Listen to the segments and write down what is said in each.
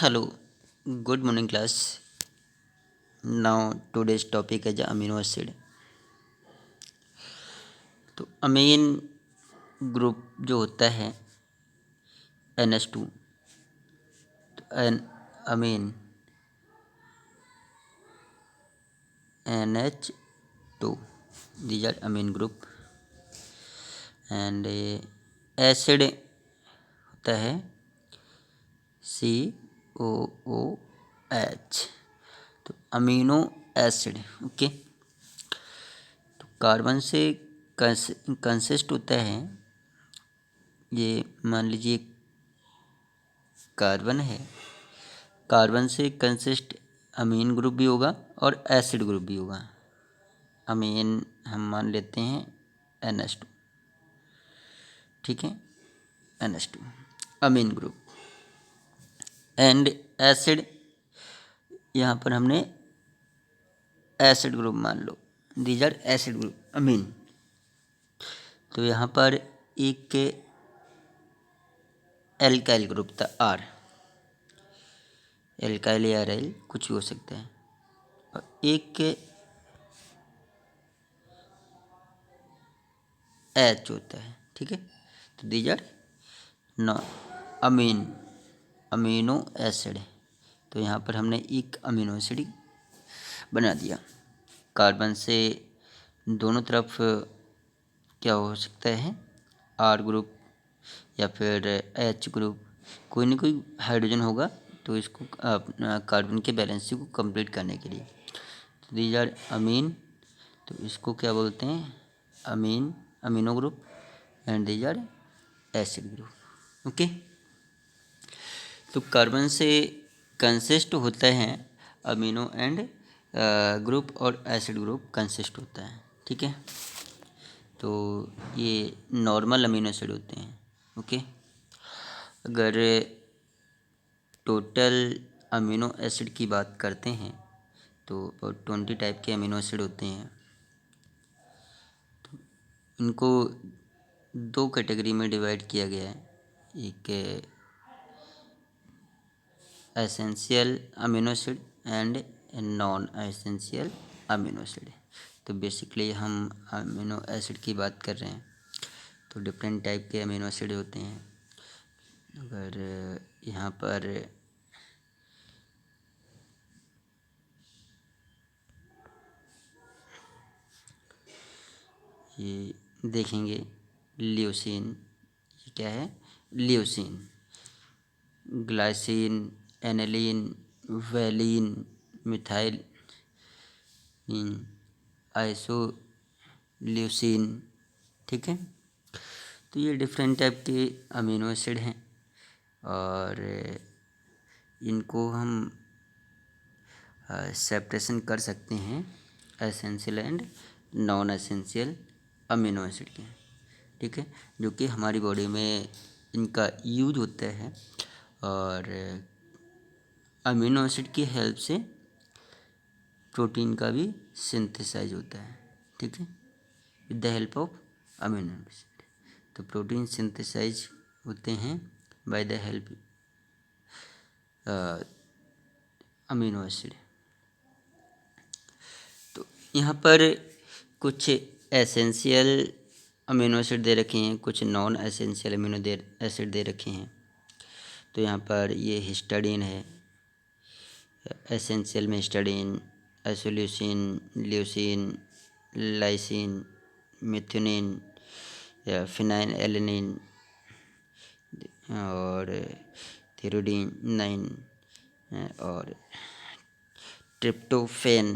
Hello, good morning class. Now today's topic is amino acid. तो अमीन group जो होता है NH2, N amine NH2, these are amine group and acid होता है COOH. तो amino acid okay. तो carbon से कंसिस्ट होता है, ये मान लीजिए कार्बन है, कार्बन से कंसिस्ट अमीन ग्रुप भी होगा और एसिड ग्रुप भी होगा. अमीन हम मान लेते हैं NH2, ठीक है, NH2 Amin group. And acid, यहाँ पर हमने एसिड ग्रुप मान लो, दीज आर एसिड ग्रुप अमीन. तो यहाँ पर एक के एल्काइल ग्रुप था R, एल्काइल या एराइल कुछ भी हो सकता है, और एक के H होता है, ठीक है. तो these are non amine amino acid. तो यहाँ पर हमने एक अमीनो एसिड बना दिया. कार्बन से दोनों तरफ क्या हो सकता है, R ग्रुप या फिर H ग्रुप, कोई ना कोई हाइड्रोजन होगा, तो इसको कार्बन के बैलेंस को कंप्लीट करने के लिए. तो दीज आर अमीन, तो इसको क्या बोलते हैं, amine amino group, and these are acid group. Okay. तो कार्बन से कंसिस्ट होता है अमीनो एंड ग्रुप और एसिड ग्रुप कंसिस्ट होता है, ठीक है. तो ये नॉर्मल अमीनो एसिड होते हैं. ओके. अगर टोटल अमीनो एसिड की बात करते हैं तो 20 टाइप के अमीनो एसिड होते हैं. तो इनको दो कैटेगरी में डिवाइड किया गया है. एक essential amino acid and non essential amino acid. तो बेसिकली हम अमीनो एसिड की बात कर रहे हैं, तो डिफरेंट टाइप के अमीनो एसिड होते हैं. अगर यहाँ पर ये देखेंगे ल्यूसीन, ये क्या है, leucine, glycine, aniline, valine, methyl, isoleucine, ठीक है. तो ये डिफरेंट टाइप के अमीनो एसिड हैं और इनको हम सेपरेशन कर सकते हैं essential and non essential amino acid के, ठीक है, जो कि हमारी बॉडी में इनका यूज होता है. और अमीनो एसिड की हेल्प से प्रोटीन का भी सिंथेसाइज होता है, ठीक है, with the help of amino acid. तो प्रोटीन सिंथेसाइज होते हैं by the help amino acid. तो यहाँ पर कुछ एसेंशियल अमीनो एसिड दे रखे हैं, कुछ नॉन एसेंशियल अमीनो एसिड दे रखे हैं. तो यहाँ पर ये हिस्टाडीन है, एसेंशियल में हिस्टाडीन, आइसोल्यूसिन, ल्यूसीन, लाइसिन, मिथ्योनिन या फिनाइल एलेनिन और थिरोडीन 9 और ट्रिप्टोफेन,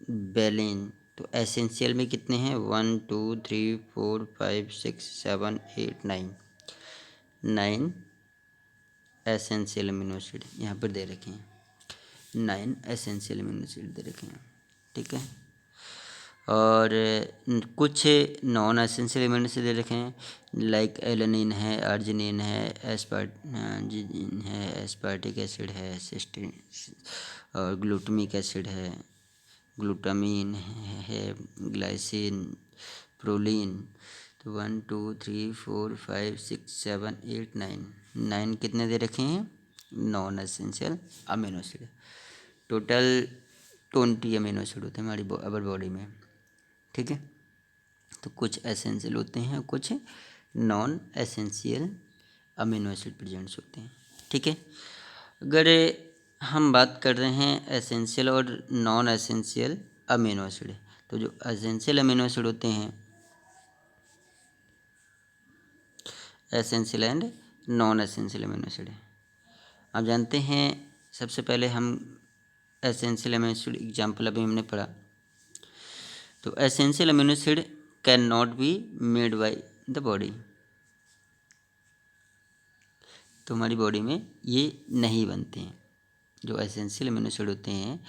बेलिन. तो एसेंशियल में कितने हैं, 1 2 3 4 5 6 7 8 9 एसेंशियल अमीनो एसिड यहाँ पर दे रखे हैं. 9 एसेंशियल अमीनो एसिड दे रखे हैं, ठीक है. और कुछ नॉन एसेंशियल अमीनो एसिड दे रखे हैं, लाइक एलेनिन है, अर्जिनिन है, एस्पार्जिन है, एस्पार्टिक एसिड है, सिस्टीन और ग्लूटामिक एसिड है, ग्लूटामीन है, ग्लाइसिन, प्रोलीन. तो 1 2 3 4 5 6 7 8 9 कितने दे रखे हैं, non essential amino acid. Total 20 amino acid होते हैं हमारी अवर बॉडी में, ठीक है। तो कुछ एसेंशियल होते हैं, कुछ non essential amino acid presents होते हैं, ठीक है। अगर हम बात कर रहे हैं एसेंशियल और नॉन एसेंशियल अमीनो एसिड, तो जो एसेंशियल अमीनो एसिड होते हैं, essential and non essential amino acid, आप जानते हैं सबसे पहले हम एसेंशियल अमीनो एसिड एग्जाम्पल अभी हमने पढ़ा। तो essential amino acid can not be made by the body, तो हमारी बॉडी में ये नहीं बनते हैं। जो एसेंशियल अमीनो एसिड होते हैं,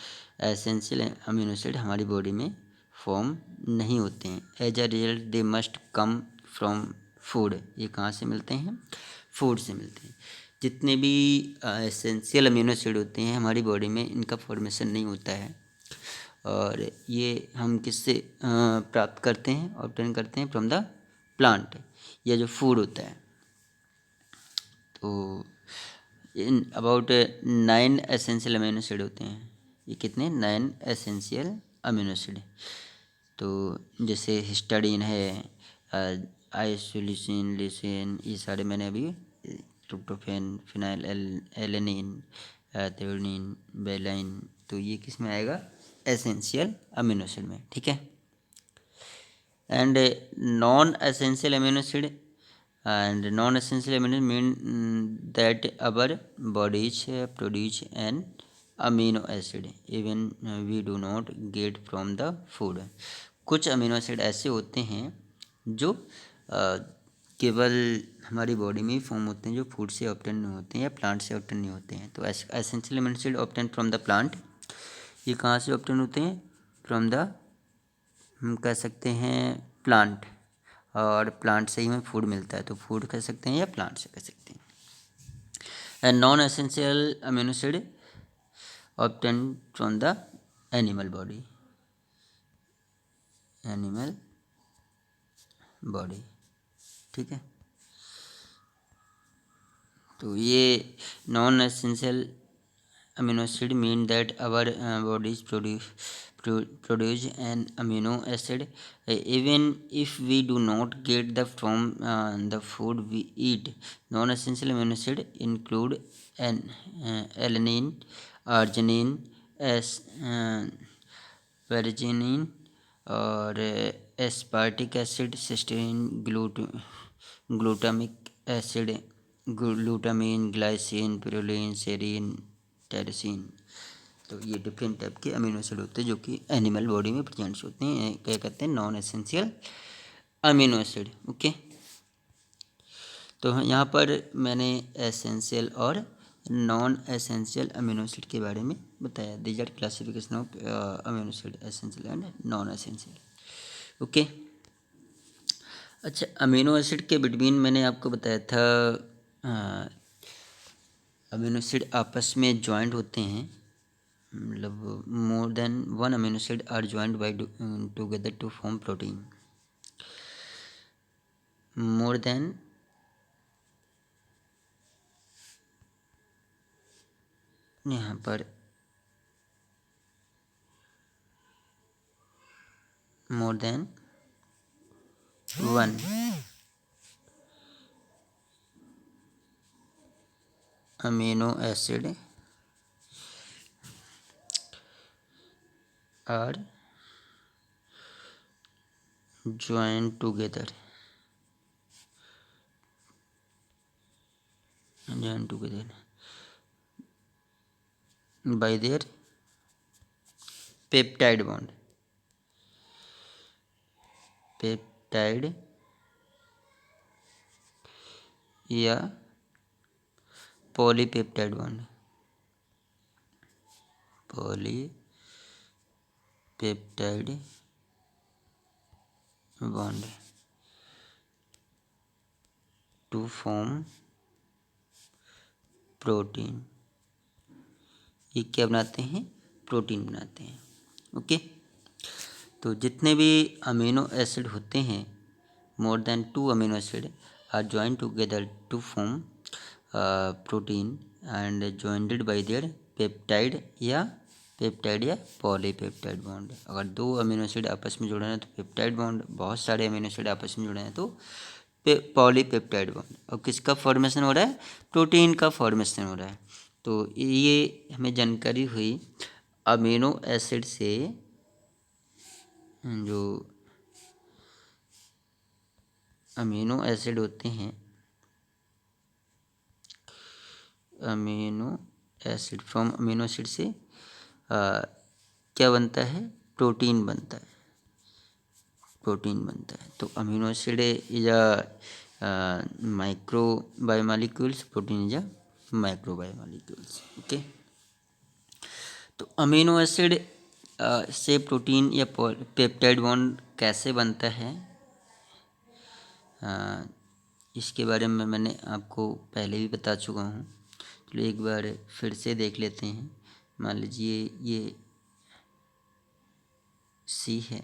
एसेंशियल अमीनो एसिड हमारी बॉडी में फॉर्म नहीं होते हैं। As a result they must come from food, ये कहाँ से मिलते हैं? फूड से मिलते हैं। जितने भी एसेंशियल अमीनो एसिड होते हैं हमारी बॉडी में इनका फॉर्मेशन नहीं होता है, और ये हम किससे प्राप्त करते हैं, ऑब्टेन करते हैं? फ्रॉम द प्लांट, या जो फूड होता है। तो in about 9 essential amino acid होते हैं। ये कितने? 9 एसेंशियल अमीनो एसिड। तो जैसे हिस्टाडीन है, आइसोल्यूसिन, लिसिन, ये सारे मैंने अभी, tryptophan, phenyl alanine, threonine, valine, तो ये किस में आएगा? एसेंशियल अमीनो एसिड में, ठीक है। And non essential amino acid and non-essential amino mean that our bodies produce an amino acid even we do not get from the food। कुछ amino acid ऐसे होते हैं जो केवल हमारी बॉडी में ही फॉर्म होते हैं, जो फूड से ऑब्टेन नहीं होते हैं या प्लांट से ऑब्टेन नहीं होते हैं। तो essential amino acid obtain from the plant, ये कहाँ से ऑब्टेन होते हैं? फ्रॉम द, हम कह सकते हैं प्लांट, और प्लांट से ही हमें फूड मिलता है, तो फूड कह सकते हैं या प्लांट से कह सकते हैं। And non essential amino acid obtain from the animal body, animal body, ठीक है। तो ये non essential amino acid mean that our bodies produce an amino acid even if we do not get the from the food we eat। non-essential amino acid include an alanine, arginine, asparagine और aspartic acid, cysteine, glutamic acid, glutamine, glycine, proline, serine, tyrosine. तो ये different type के amino acid होते हैं जो कि animal body में presents होते हैं, क्या कहते हैं? Non essential amino acid, okay. तो यहाँ पर मैंने एसेंशियल और नॉन एसेंशियल अमीनो एसिड के बारे में बताया। These are classification of amino acid, essential and non essential, okay. अच्छा, अमीनो एसिड के बिटवीन मैंने आपको बताया था अमीनो एसिड आपस में जॉइंट होते हैं, मतलब more than one amino acid are joint by together to form protein. More than यहाँ पर more than one amino acid are joined together by their peptide bond, peptide या polypeptide bond, polypeptide bond to form protein. ये क्या बनाते हैं? Protein बनाते हैं, okay. तो जितने भी अमीनो एसिड होते हैं, more than 2 amino acid are joined together to form protein and jointed by their peptide या पॉलीपेप्टाइड बॉन्ड। अगर दो अमीनो एसिड आपस में जुड़े हैं तो पेप्टाइड बॉन्ड, बहुत सारे अमीनो एसिड आपस में जुड़े हैं तो पॉलीपेप्टाइड बॉन्ड। और किसका फॉर्मेशन हो रहा है? प्रोटीन का फॉर्मेशन हो रहा है। तो ये हमें जानकारी हुई अमीनो एसिड से, जो अमीनो एसिड होते हैं, amino acid, from amino acid से क्या बनता है? प्रोटीन बनता है, प्रोटीन बनता है। तो amino acid is a micro biomolecules, protein is a micro biomolecules. Okay, तो अमीनो एसिड से प्रोटीन या पेप्टाइड बॉन्ड कैसे बनता है, इसके बारे में मैंने आपको पहले भी बता चुका हूँ। तो एक बार फिर से देख लेते हैं। मान लीजिए ये सी है,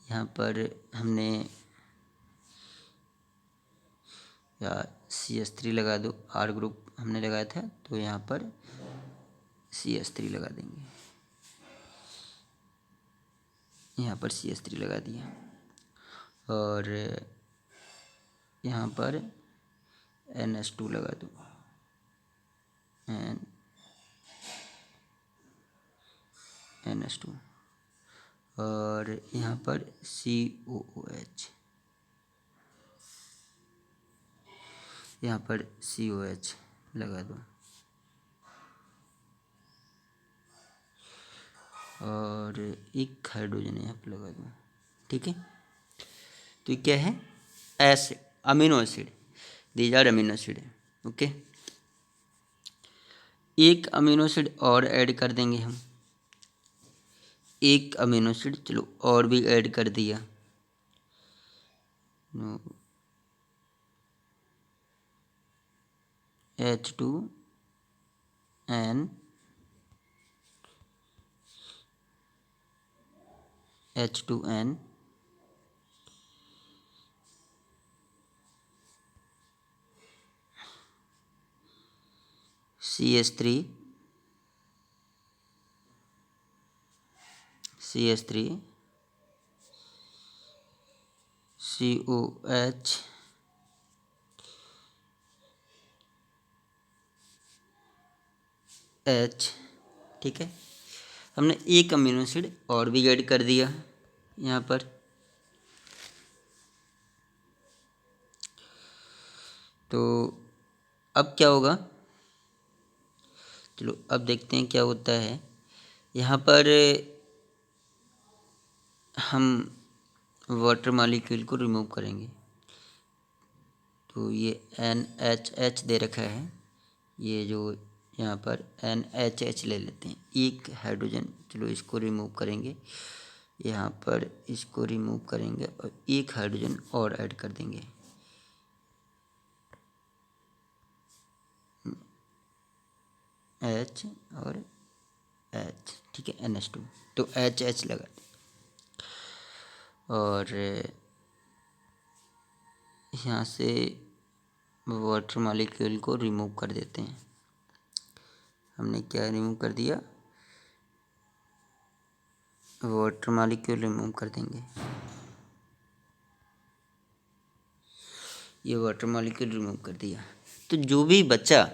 यहाँ पर हमने या CH3 लगा दो, R ग्रुप हमने लगाया था तो यहाँ पर CH3 लगा देंगे, यहाँ पर CH3 लगा दिया। और यहाँ पर NH2 लगा दो, NH2। और यहाँ पर COOH, यहाँ पर COH लगा दो। और एक हाइड्रोजन यहाँ पर लगा दो। ठीक है, तो ये क्या है? Acid, amino acid, these are amino acid. Okay, एक अमीनो एसिड और ऐड कर देंगे हम, एक अमीनो एसिड, चलो और भी ऐड कर दिया। H2N H2N CH3 COH H। ठीक है, हमने एक अमीनो एसिड और भी ऐड कर दिया यहाँ पर। तो अब क्या होगा? चलो अब देखते हैं क्या होता है। यहाँ पर हम वाटर मॉलिक्यूल को रिमूव करेंगे। तो ये NHH दे रखा है, ये जो यहाँ पर NHH ले लेते हैं, एक हाइड्रोजन, चलो इसको रिमूव करेंगे, यहाँ पर इसको रिमूव करेंगे और एक हाइड्रोजन और ऐड कर देंगे। H और H, ठीक है, NH2, तो HH लगा दें। और यहाँ से वाटर मॉलिक्यूल को रिमूव कर देते हैं। हमने क्या रिमूव कर दिया? वाटर मॉलिक्यूल रिमूव कर देंगे। ये वाटर मॉलिक्यूल रिमूव कर दिया, तो जो भी बचा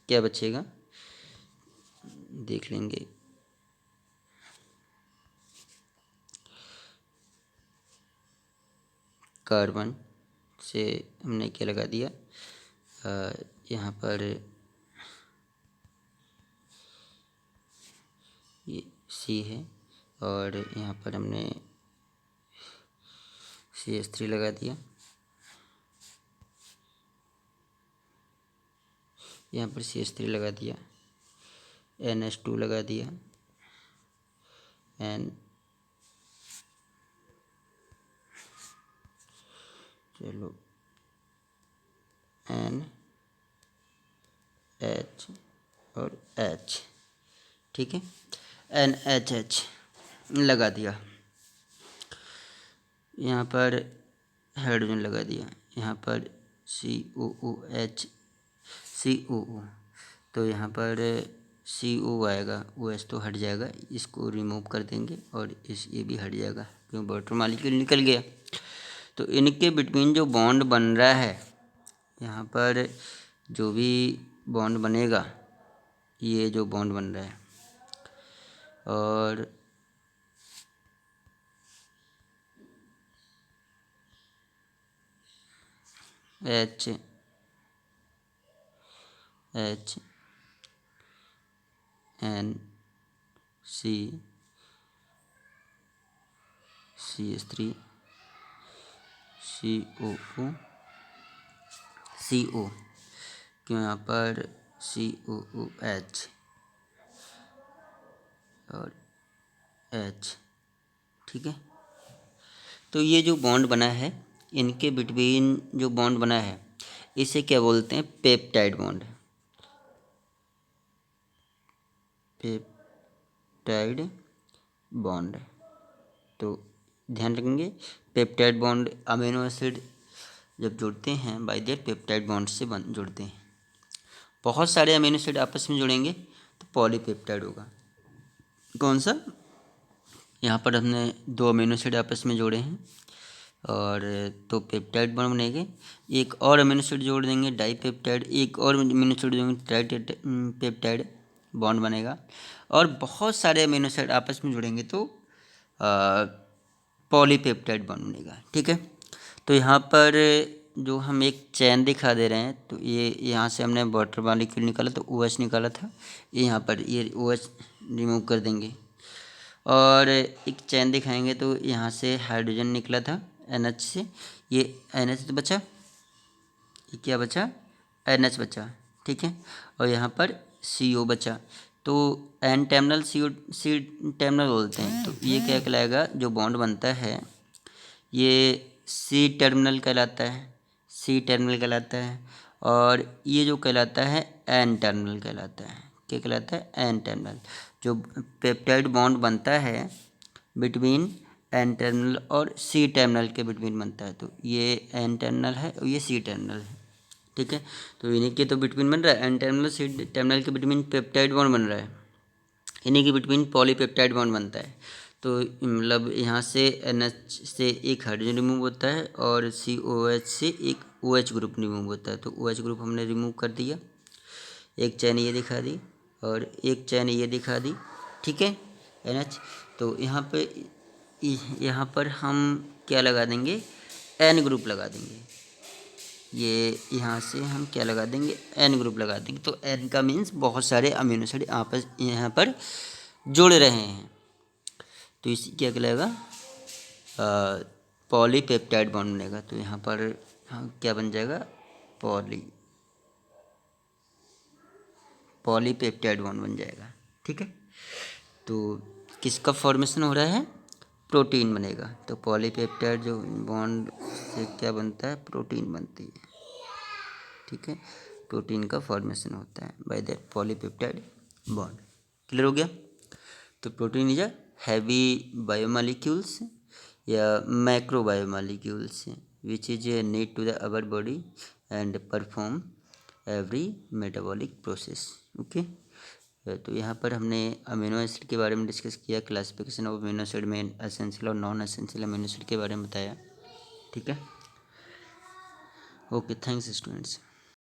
क्या बचेगा देख लेंगे। कार्बन से हमने क्या लगा दिया, यहाँ पर ये C है और यहाँ पर हमने CH3 लगा दिया, यहाँ पर CH3 लगा दिया, NH2 लगा दिया, चलो NH और H, ठीक है, NHH लगा दिया, यहाँ पर हाइड्रोजन लगा दिया, यहाँ पर COOH COO, तो यहाँ पर CO आएगा, OH तो हट जाएगा, इसको रिमूव कर देंगे और ये भी हट जाएगा क्योंकि वाटर मॉलिक्यूल निकल गया। तो इनके बिटवीन जो बॉन्ड बन रहा है, यहाँ पर जो भी बॉन्ड बनेगा, ये जो बॉन्ड बन रहा है और H N C CH3 COO CO, क्यों यहाँ पर COOH और H, ठीक है। तो ये जो बॉन्ड बना है, इनके बिटवीन जो बॉन्ड बना है, इसे क्या बोलते हैं? Peptide bond. पेप्टाइड बॉन्ड, तो ध्यान रखेंगे, पेप्टाइड बॉन्ड अमीनो एसिड जब जुड़ते हैं बाय दैट पेप्टाइड बॉन्ड से जुड़ते हैं। बहुत सारे अमीनो एसिड आपस में जुड़ेंगे तो पॉलीपेप्टाइड होगा। कौन सा? यहाँ पर हमने 2 अमीनो एसिड आपस में जोड़े हैं और तो पेप्टाइड बॉन्ड बनेंगे। एक और अमीनो एसिड जोड़ देंगे डाईपेप्टाइड, एक और अमीनो एसिड जोड़ेंगे पेप्टाइड बॉन्ड बनेगा। और बहुत सारे अमीनो एसिड आपस में जुड़ेंगे तो पॉलीपेप्टाइड बॉन्ड बनेगा, ठीक है। तो यहाँ पर जो हम एक चैन दिखा दे रहे हैं, तो ये यहाँ से हमने वाटर मॉलिक्यूल निकाला तो OH निकाला था, ये यहाँ पर ये OH रिमूव कर देंगे और एक चैन दिखाएंगे तो यहाँ से हाइड्रोजन निकला था NH से, ये NH तो बचा, ये क्या बचा? NH बचा, ठीक है। और यहाँ पर CO बचा, तो N टर्मिनल C टर्मिनल बोलते हैं। तो ये क्या कहलाएगा? जो बॉन्ड बनता है ये C टर्मिनल कहलाता है, C टर्मिनल कहलाता है। और ये जो कहलाता है N टर्मिनल कहलाता है। क्या कहलाता है? N terminal. जो पेप्टाइड बॉन्ड बनता है बिटवीन N टर्मिनल और C टर्मिनल के बिटवीन बनता है, तो ये N टर्मिनल है और ये C टर्मिनल है, ठीक है। तो इन्हीं के तो बिटवीन बन रहा है, N टर्मिनल C टर्मिनल के बिटवीन पेप्टाइड बॉन्ड बन रहा है, इन्हीं के बिटवीन पॉलीपेप्टाइड बॉन्ड बनता है। तो मतलब यहाँ से NH से एक हाइड्रोजन रिमूव होता है और COH से एक OH ग्रुप रिमूव होता है। तो OH ग्रुप हमने रिमूव कर दिया, एक चैन ये दिखा दी और एक चैन ये दिखा दी, ठीक है NH। तो यहाँ पर हम क्या लगा देंगे? N ग्रुप लगा देंगे। ये यहाँ से हम क्या लगा देंगे? N ग्रुप लगा देंगे। तो N का मीन्स बहुत सारे अमीनो एसिड आपस यहाँ पर जुड़ रहे हैं, तो इसी क्या कहलाएगा? पॉलीपेप्टाइड बॉन्ड बनेगा। तो यहाँ पर क्या बन जाएगा? पॉलीपेप्टाइड बॉन्ड बन जाएगा, ठीक है। तो किसका फॉर्मेशन हो रहा है? प्रोटीन बनेगा। तो पॉलीपेप्टाइड जो बॉन्ड से क्या बनता है? प्रोटीन बनती है, ठीक है। प्रोटीन का फॉर्मेशन होता है by that polypeptide bond. Clear हो गया? तो protein is a heavy biomolecules या macro biomolecules which is need to the our body and perform every metabolic process, okay. तो यहाँ पर हमने अमीनो एसिड के बारे में डिस्कस किया, क्लासिफिकेशन ऑफ अमीनो एसिड में एसेंशियल और नॉन एसेंशियल अमीनो एसिड के बारे में बताया, ठीक है। Okay, thanks students.